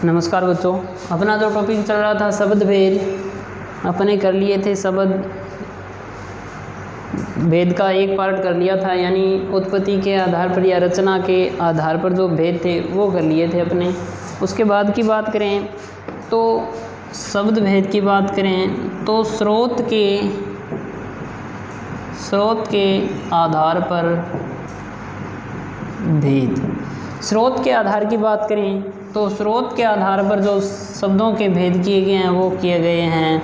नमस्कार बच्चों, अपना जो टॉपिक चल रहा था शब्द भेद, अपने कर लिए थे शब्द भेद का एक पार्ट कर लिया था, यानी उत्पत्ति के आधार पर या रचना के आधार पर जो भेद थे वो कर लिए थे अपने। उसके बाद की बात करें तो शब्द भेद की बात करें तो स्रोत के आधार पर भेद। स्रोत के आधार की बात करें तो स्रोत के आधार पर जो शब्दों के भेद किए गए हैं वो किए गए हैं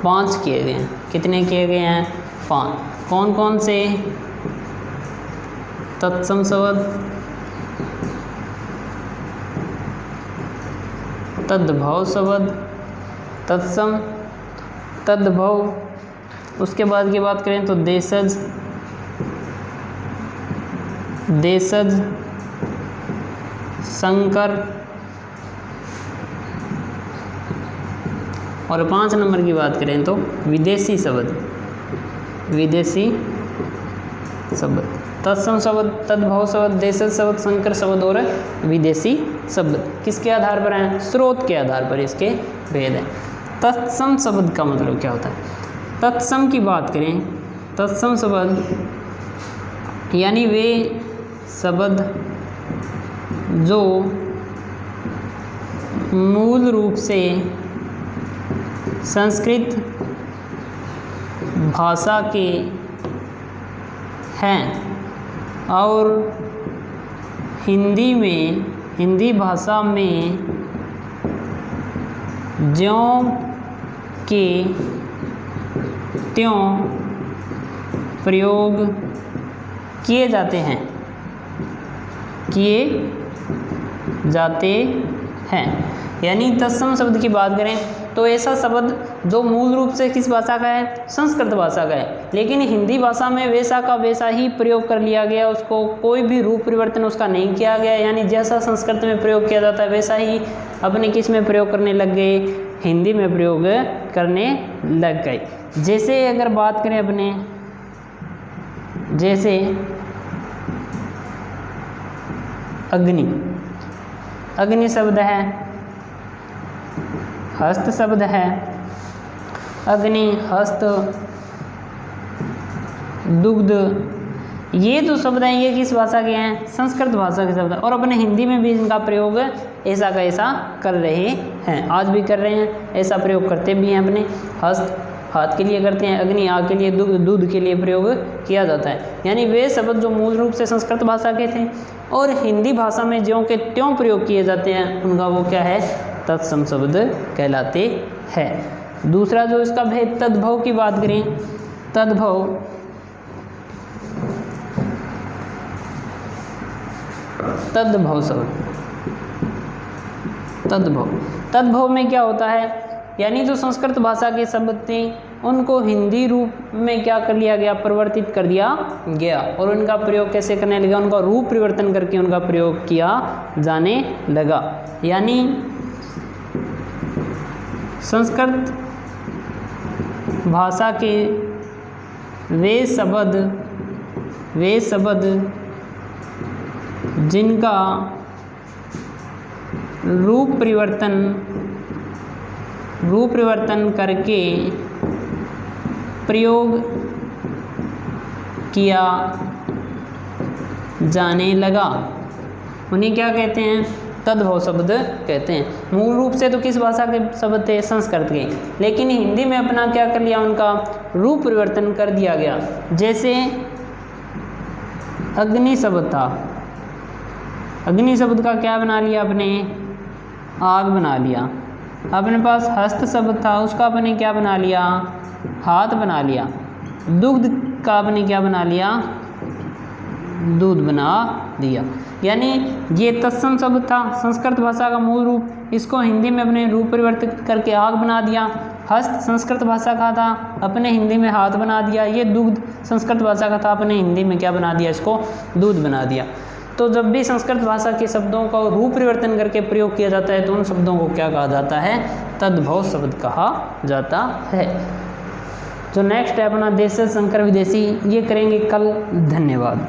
5 किए गए हैं। कितने किए गए हैं? 5। कौन कौन से? तत्सम शब्द, तद्भव शब्द, तत्सम, तद्भव। उसके बाद की बात करें तो देशज, संकर, और 5 नंबर की बात करें तो विदेशी शब्द। तत्सम शब्द, तद्भव शब्द, देशज शब्द, संकर शब्द और विदेशी शब्द किसके आधार पर हैं? स्रोत के आधार पर इसके भेद हैं। तत्सम शब्द का मतलब क्या होता है? तत्सम की बात करें, तत्सम शब्द यानी वे शब्द जो मूल रूप से संस्कृत भाषा के हैं और हिंदी भाषा में ज्यों के त्यों प्रयोग किए जाते हैं। यानी तत्सम शब्द की बात करें तो ऐसा शब्द जो मूल रूप से किस भाषा का है? संस्कृत भाषा का है, लेकिन हिंदी भाषा में वैसा का वैसा ही प्रयोग कर लिया गया, उसको कोई भी रूप परिवर्तन उसका नहीं किया गया। यानी जैसा संस्कृत में प्रयोग किया जाता है वैसा ही अपने किस में प्रयोग करने लग गए? हिंदी में प्रयोग करने लग गए। जैसे अगर बात करें अपने, जैसे अग्नि शब्द है, हस्त शब्द है, अग्नि, हस्त, दुग्ध, ये जो शब्द हैं ये किस भाषा के हैं? संस्कृत भाषा के शब्द हैं। और अपने हिंदी में भी इनका प्रयोग ऐसा का ऐसा कर रहे हैं, आज भी कर रहे हैं, ऐसा प्रयोग करते भी हैं। अपने हस्त हाथ के लिए करते हैं, अग्नि आग के लिए, दूध के लिए प्रयोग किया जाता है। यानी वे शब्द जो मूल रूप से संस्कृत भाषा के थे और हिंदी भाषा में ज्यों के त्यों प्रयोग किए जाते हैं, उनका वो क्या है? तत्सम शब्द कहलाते हैं। दूसरा जो इसका भेद, तद्भव की बात करें, तद्भव शब्द, तद्भव में क्या होता है? यानी जो संस्कृत भाषा के शब्द थे उनको हिंदी रूप में क्या कर लिया गया? परिवर्तित कर दिया गया। और उनका प्रयोग कैसे करने लगा? उनका रूप परिवर्तन करके उनका प्रयोग किया जाने लगा। यानी संस्कृत भाषा के वे शब्द जिनका रूप परिवर्तन करके प्रयोग किया जाने लगा, उन्हें क्या कहते हैं? तद्भव शब्द कहते हैं। मूल रूप से तो किस भाषा के शब्द थे? संस्कृत के, लेकिन हिंदी में अपना क्या कर लिया? उनका रूप परिवर्तन कर दिया गया। जैसे अग्नि शब्द था, अग्नि शब्द का क्या बना लिया? अपने आग बना लिया। अपने पास हस्त शब्द था, उसका अपने क्या बना लिया? हाथ बना लिया। दुग्ध का अपने क्या बना लिया? दूध बना दिया। यानी ये तत्सम शब्द था, संस्कृत भाषा का मूल रूप, इसको हिंदी में अपने रूप परिवर्तित करके आग बना दिया। हस्त संस्कृत भाषा का था, अपने हिंदी में हाथ बना दिया। ये दुग्ध संस्कृत भाषा का था, अपने हिंदी में क्या बना दिया? इसको दूध बना दिया। तो जब भी संस्कृत भाषा के शब्दों का रूप परिवर्तन करके प्रयोग किया जाता है तो उन शब्दों को क्या कहा जाता है? तद्भव शब्द कहा जाता है। जो नेक्स्ट है अपना देशज, संकर, विदेशी, ये करेंगे कल। धन्यवाद।